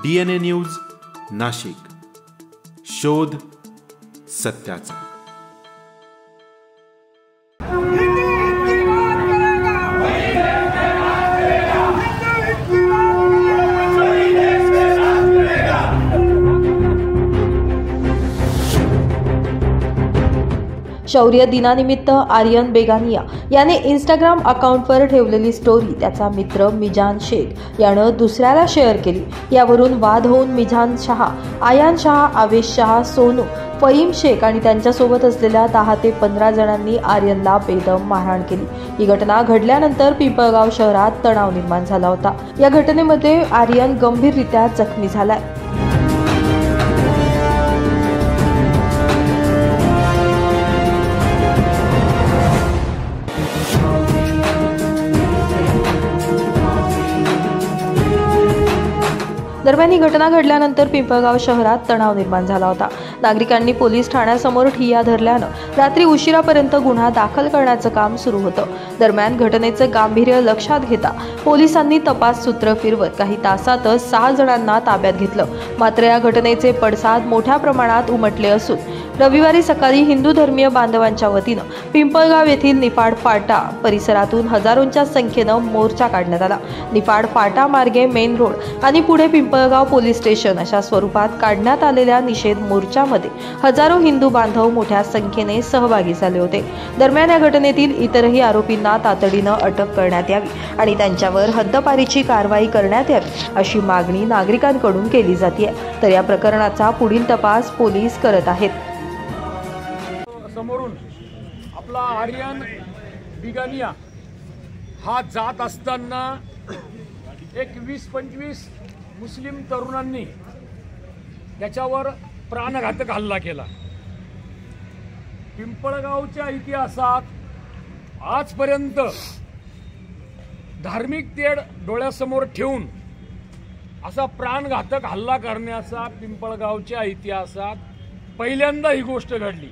DNA news Nashik, शोध सत्याचा। शौर्य दिनानिमित्त आर्यन बेगानिया याने इंस्टाग्राम अकाउंटवर ठेवलेली स्टोरी त्याचा मित्र मिजान शेख यानं दुसऱ्याला शेअर केली। यावरून वाद होऊन मिजान शहा, आयान शहा, आवेश शहा, सोनू, फहीम शेख आणि त्यांच्यासोबत असलेल्या 10 ते 15 जणांनी आर्यनला बेदम मारहाण केली। ही घटना घडल्यानंतर पिंपळगाव शहरात तणाव निर्माण झाला होता। या घटनेमध्ये आर्यन गंभीररित्या जखमी झालाय। दरम्यान ही घटना घडल्यानंतर पिंपळगाव शहरात तणाव निर्माण झाला होता। नागरिकांनी पोलीस ठाण्यासमोर ठिय्या धरल्यानं रात्री उशिरापर्यंत गुन्हा दाखल करण्याचं काम सुरू होतं। दरम्यान घटनेचं गांभीर्य लक्षात घेता पोलिसांनी तपास सूत्र फिरवत काही तासातच 6 जणांना ताब्यात घेतलं। मात्र या घटनेचे पडसाद मोठ्या प्रमाणात उमटले असून रविवारी सकाळी हिंदू धर्मीय बांधवांच्या वतीनं पिंपळगाव येथील निफाड फाटा परिसरातून हजारोंच्या संख्येनं मोर्चा काढण्यात आला। निफाड फाटा मार्गे मेन रोड आणि पुढे पिंपळगाव पोलीस स्टेशन अशा स्वरूपात काढण्यात आलेल्या निषेध मोर्चामध्ये हजारो हिंदू बांधव मोठ्या संख्येने सहभागी झाले होते। दरम्यान या घटनेतील इतरही आरोपींना तातडीनं अटक करण्यात यावी आणि त्यांच्यावर हद्दपारीची कारवाई करण्यात यावी अशी मागणी नागरिकांकडून केली जाते। तर या प्रकरणाचा पुढील तपास पोलीस करत आहेत। समोरून आपला आर्यन बेगानिया हा जात असताना एक 20-25 मुस्लिम तरुणांनी त्याच्यावर प्राणघातक हल्ला केला। पिंपळगावच्या इतिहासात आजपर्यंत धार्मिक तेढ डोळ्यासमोर ठेवून असा प्राणघातक हल्ला करण्याचा पिंपळगावच्या इतिहासात पहिल्यांदा ही गोष्ट घडली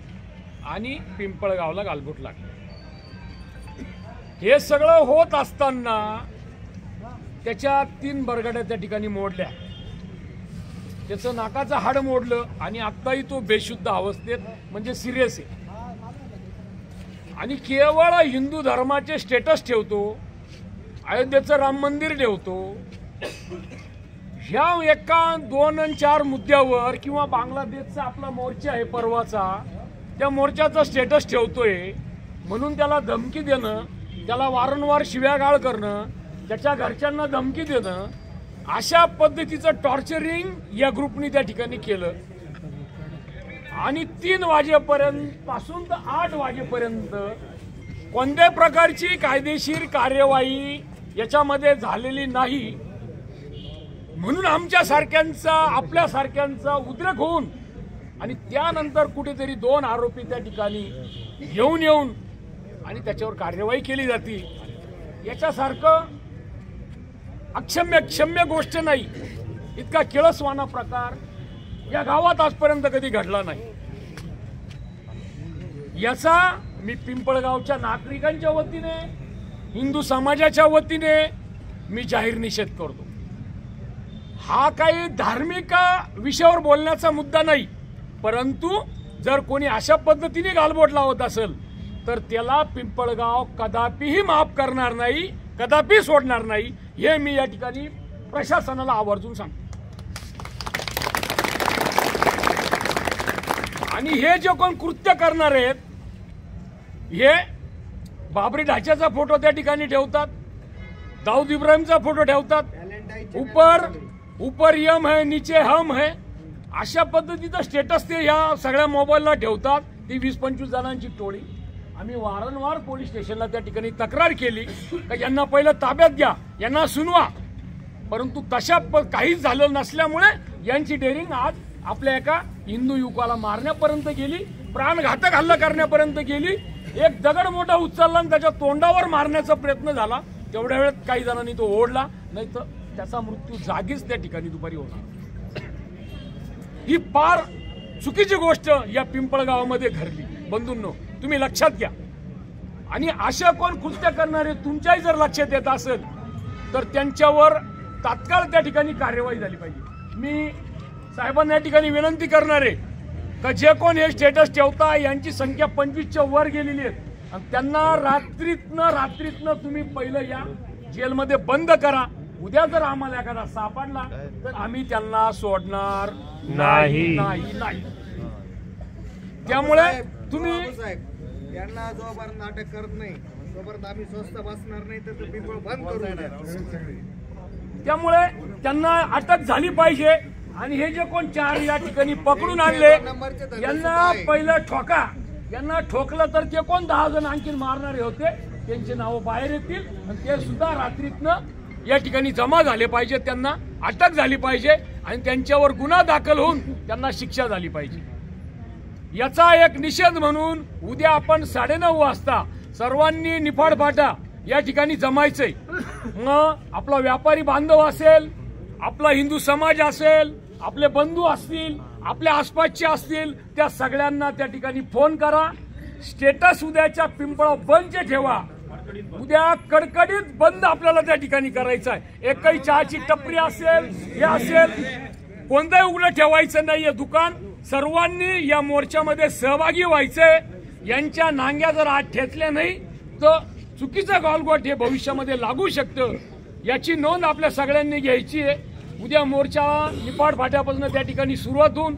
आणि पिंपळगावला गालबोट लागली। हे सगळं होत असताना त्याच्या 3 बरगड्या त्या ठिकाणी मोडल्या, त्याचं नाकाचं हाड मोडलं आणि आत्ताही तो बेशुद्ध अवस्थेत म्हणजे सिरियस आहे आणि केवळ हिंदू धर्माचे स्टेटस ठेवतो, अयोध्येचं राम मंदिर ठेवतो। ह्या एका 2 आणि 4 मुद्द्यावर किंवा बांगलादेशचा आपला मोर्चा आहे परवाचा, त्या मोर्चाचा स्टेटस ठेवतोय म्हणून त्याला धमकी देणं, त्याला वारंवार शिव्यागाळ करणं, त्याच्या घरच्यांना धमकी देणं, अशा पद्धतीचं टॉर्चरिंग या ग्रुपनी त्या ठिकाणी केलं आणि 3 वाजेपर्यंत पासून तर 8 वाजेपर्यंत कोणत्याही प्रकारची कायदेशीर कार्यवाही याच्यामध्ये झालेली नाही। म्हणून आमच्यासारख्यांचा आपल्यासारख्यांचा उद्रेक होऊन आणि त्यानंतर कुठेतरी 2 आरोपी त्या ठिकाणी येऊन आणि त्याच्यावर कार्यवाही केली जाते। याच्यासारखं क्षम्य गोष्ट नाही। इतका किळसवाना प्रकार या गावात आजपर्यंत कधी घडला नाही। याचा मी पिंपळगावच्या नागरिकांच्या वतीने, हिंदू समाजाच्या वतीने मी जाहीर निषेध करतो। हा काही धार्मिक विषयावर बोलण्याचा मुद्दा नाही, परंतु जर कोणी अशा पद्धतीने गालबोट लावत असेल तर त्याला पिंपळगाव कदापिही माफ करणार नाही, कदापि सोडणार नाही, हे मी या ठिकाणी प्रशासनाला आवर्जून सांगतो। आणि हे जे कोण कृत्य करणार आहेत हे बाबरी ढाच्याचा फोटो त्या ठिकाणी ठेवतात, दाऊद इब्राहिमचा फोटो ठेवतात, ऊपर यम है नीचे हम है, अशा पद्धतीचा स्टेटस ते या सगळ्या मोबाईलला ठेवतात। ती 20-25 जणांची टोळी। आम्ही वारंवार पोलीस स्टेशनला त्या ठिकाणी तक्रार केली की यांना पहिलं ताब्यात घ्या, यांना सुनवा, परंतु तशा काहीच झालं नसल्यामुळे यांची डेअरिंग आज आपल्या एका हिंदू युवकाला मारण्यापर्यंत गेली, प्राणघातक हल्ला करण्यापर्यंत गेली। एक दगड मोठा उचलला आणि त्याच्या तोंडावर मारण्याचा प्रयत्न झाला, तेवढ्या वेळेत काही जणांनी तो ओढला, नाही तर त्याचा मृत्यू जागीच त्या ठिकाणी दुपारी होणार। ही फार चुकीची गोष्ट या पिंपळगावामध्ये घडली। बंधूंनो, तुम्ही लक्षात घ्या आणि अशा कोण कृत्य करणारे तुमच्याही जर लक्षात येत असेल तर त्यांच्यावर तात्काळ त्या ठिकाणी कार्यवाही झाली पाहिजे। मी साहेबांना या ठिकाणी विनंती करणार आहे का जे कोण हे स्टेटस ठेवता यांची संख्या 25च्या वर गेलेली आहे आणि त्यांना रात्रीतनं तुम्ही पहिलं या जेलमध्ये बंद करा. उद्या जर आम्हाला एखादा सापडला तर आम्ही त्यांना सोडणार नाही. त्यामुळे तुम्ही त्यांना जोपर्यंत अटक करत नाही तोपर्यंत आम्ही स्वस्त बसणार नाही, तर पिंपळ बंद करू. त्यामुळे त्यांना अटक झाली पाहिजे आणि हे जे कोण 4 या ठिकाणी पकडून आणले यांना पहिलं ठोका. यांना ठोकलं तर ते कोण 10 जण आणखीन मारणारे होते त्यांचे नाव बाहेर येतील आणि ते सुद्धा रात्रीतनं या ठिकाणी जमा झाले पाहिजे. त्यांना अटक झाली पाहिजे आणि त्यांच्यावर गुन्हा दाखल होऊन त्यांना शिक्षा झाली पाहिजे. याचा एक निषेध म्हणून उद्या आपण 9:30 वाजता सर्वांनी निफाड फाटा या ठिकाणी जमायचंय. मग आपला व्यापारी बांधव असेल, आपला हिंदू समाज असेल, आपले बंधू असतील, आपल्या आसपासचे असतील, त्या सगळ्यांना त्या ठिकाणी फोन करा. स्टेटस उद्याच्या पिंपळा बंद ठेवा. उद्या कडकडीत बंद आपल्याला त्या ठिकाणी करायचं आहे. एकही चहाची टपरी असेल, हे असेल, कोणताही उघडं ठेवायचं नाहीये दुकान. सर्वांनी या मोर्चामध्ये सहभागी व्हायचंय. यांच्या नांग्या जर आज ठेचल्या नाही तर चुकीचं गालबोट हे भविष्यामध्ये लागू शकतं. याची नोंद आपल्या सगळ्यांनी घ्यायची आहे. उद्या मोर्चा निफाड फाट्यापासून त्या ठिकाणी सुरुवात होऊन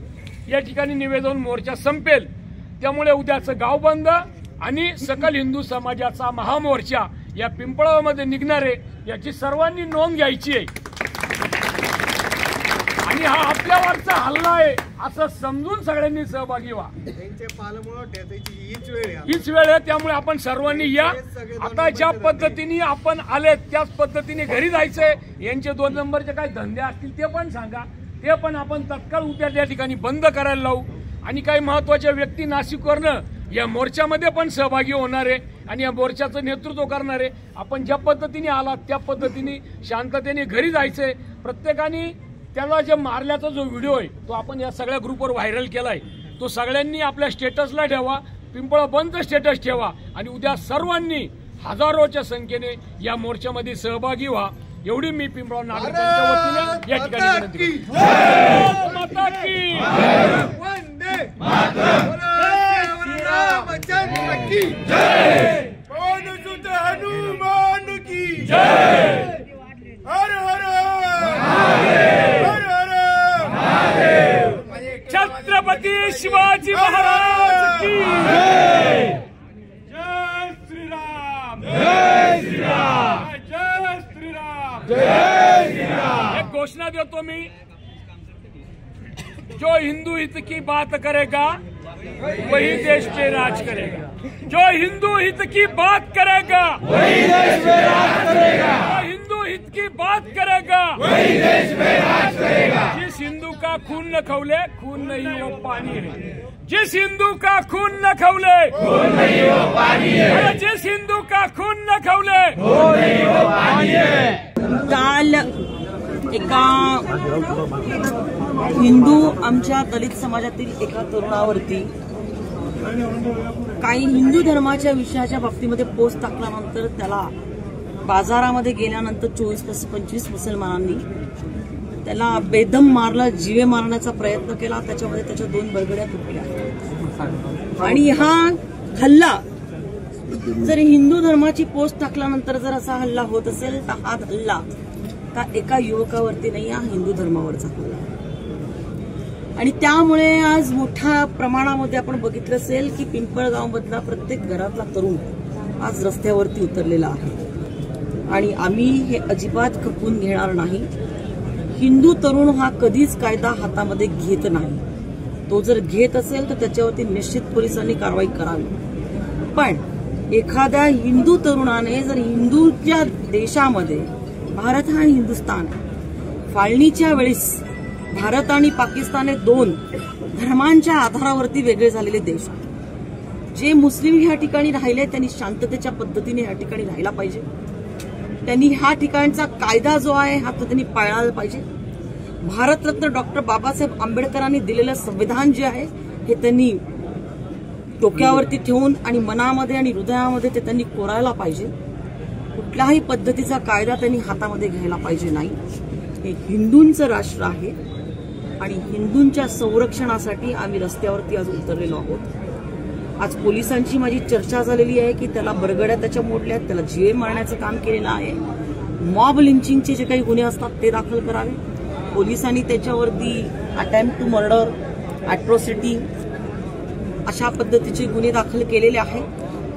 या ठिकाणी निवेदन मोर्चा संपेल. त्यामुळे उद्याचं गाव बंद आणि सकल हिंदू समाजाचा महामोर्चा या पिंपळामध्ये निघणार आहे याची सर्वांनी नोंद घ्यायची आहे. आणि हा आपल्यावरचा हल्ला आहे असं समजून सगळ्यांनी सहभागी व्हा. हीच वेळ आहे. त्यामुळे आपण सर्वांनी या. आता ज्या पद्धतीने आपण आले त्याच पद्धतीने घरी जायचंय. यांचे 2 नंबरचे काही धंदे असतील ते पण सांगा, ते पण आपण तत्काळ उद्या त्या ठिकाणी बंद करायला लावू. आणि काही महत्वाच्या व्यक्ती नाशिकवरनं या मोर्चामध्ये पण सहभागी होणार आहे आणि या मोर्चाचं नेतृत्व करणार आहे. आपण ज्या पद्धतीने आलात त्या पद्धतीने शांततेने घरी जायचंय. प्रत्येकाने त्याला जे मारल्याचा जो व्हिडिओ आहे तो आपण या सगळ्या ग्रुपवर व्हायरल केलाय. तो सगळ्यांनी आपल्या स्टेटसला ठेवा. पिंपळा बंद स्टेटस ठेवा आणि उद्या सर्वांनी हजारोच्या संख्येने या मोर्चामध्ये सहभागी व्हा. एवढी मी पिंपळा नागरिकांच्या वतीने या ठिकाणी विनंती करतो. माता की हनुमान की जय. हर हर छत्रपती शिवाजी महाराज की जय. जय श्रीराम. जय श्रीराम. जय श्रीराम. जय श्रीराम. एक घोषणा देतो मी. जो हिंदू हित की बात करेगा वही देश पे राज करेगा. जो हिंदू हित की बात करेगा वही देश पे राज करेगा. जो हिंदू हित की बात करेगा वही देश पे राज करेगा. जिस हिंदू का खून न खौले खून नहीं वो पानी है. जिस हिंदू का खून न खौले खून नहीं वो पानी है. जिस हिंदू का खून न खौले खून नहीं वो पानी है. काल एका हिंदू आमच्या दलित समाजातील एका तरुणावरती काही हिंदू धर्माच्या विषयाच्या बाबतीमध्ये पोस्ट टाकल्यानंतर त्याला बाजारामध्ये गेल्यानंतर 24-25 मुसलमानांनी त्याला बेदम मारला, जीवे मारण्याचा प्रयत्न केला. त्याच्यामध्ये त्याच्या 2 बरगड्या तुटल्या. आणि हा हल्ला जर हिंदू धर्माची पोस्ट टाकल्यानंतर जर असा हल्ला होत असेल तर हा हल्ला का एका युवकावरती नाही, हा हिंदू धर्मावरचा हल्ला. आणि त्यामुळे आज मोठ्या प्रमाणामध्ये आपण बघितलं असेल की पिंपळगावमधला प्रत्येक घरातला तरुण आज रस्त्यावरती उतरलेला आहे. आणि आम्ही हे अजिबात खपवून घेणार नाही. हिंदू तरुण हा कधीच कायदा हातामध्ये घेत नाही. तो जर घेत असेल तर त्याच्यावरती निश्चित पोलिसांनी कारवाई करावी. पण एखाद्या हिंदू तरुणाने जर हिंदूच्या देशामध्ये, भारत हा हिंदुस्थान आहे, फाळणीच्या वेळेस भारत आणि पाकिस्तान हे 2 धर्मांच्या आधारावरती वेगळे झालेले देश आहेत. जे मुस्लिम ह्या ठिकाणी राहिले त्यांनी शांततेच्या पद्धतीने ह्या ठिकाणी राहायला पाहिजे. त्यांनी ह्या ठिकाणचा कायदा जो आहे हा तो त्यांनी पाळायला पाहिजे. भारतरत्न डॉक्टर बाबासाहेब आंबेडकरांनी दिलेलं संविधान जे आहे हे त्यांनी डोक्यावरती ठेवून आणि मनामध्ये आणि हृदयामध्ये ते त्यांनी कोरायला पाहिजे. कुठल्याही पद्धतीचा कायदा त्यांनी हातामध्ये घ्यायला पाहिजे नाही. हे हिंदूंचं राष्ट्र आहे. आणि हिंदूंच्या संरक्षणासाठी आम्ही रस्त्यावरती आज उतरलेलो आहोत। आज पोलिसांची माझी चर्चा झालेली आहे की त्याला बरगड्या त्याच्या मोडल्यात, त्याला जीवे मारण्याचं काम केलेलं आहे। मॉब लिंचिंगचे जे काही गुन्हे असतात ते दाखल करावे। पोलिसांनी त्याच्यावरती अटेम्प्ट टू मर्डर, अॅट्रॉसिटी अशा पद्धतीचे गुन्हे दाखल केलेले आहेत।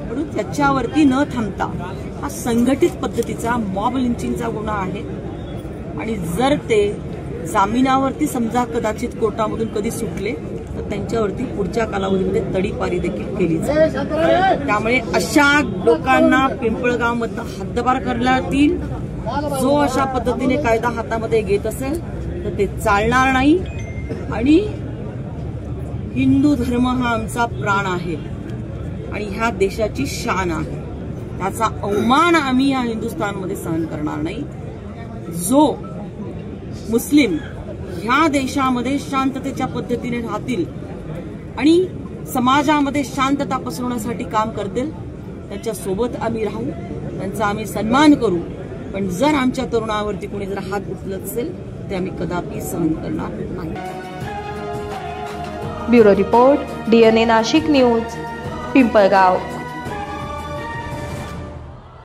म्हणून त्याच्यावरती न थांबता हा संघटित पद्धतीचा मॉब लिंचिंगचा गुन्हा आहे आणि जर ते जामिनावरती समजा कदाचित कोर्टामधून कधी सुटले तर त्यांच्यावरती पुढच्या कालावधीमध्ये तडीपारी देखील केली जाईल। त्यामुळे अशा लोकांना पिंपळगावमधनं हद्दपार करण्यात येईल। जो अशा पद्धतीने कायदा हातामध्ये घेत असेल तर ते चालणार नाही आणि हिंदू धर्म हा आमचा प्राण आहे आणि ह्या देशाची शान आहे। त्याचा अवमान आम्ही या हिंदुस्थानमध्ये सहन करणार नाही। जो मुस्लिम ह्या देशामध्ये शांततेच्या पद्धतीने राहतील आणि समाजामध्ये शांतता पसरवण्यासाठी काम करतील त्यांच्या सोबत आम्ही राहू, त्यांचा आम्ही सन्मान करू। पण जर आमच्या तरुणावरती कोणी जर हात उचलत असेल ते आम्ही कदापि सहन करणार नाही। Bureau report, DNA Nashik news, Pimpalgaon.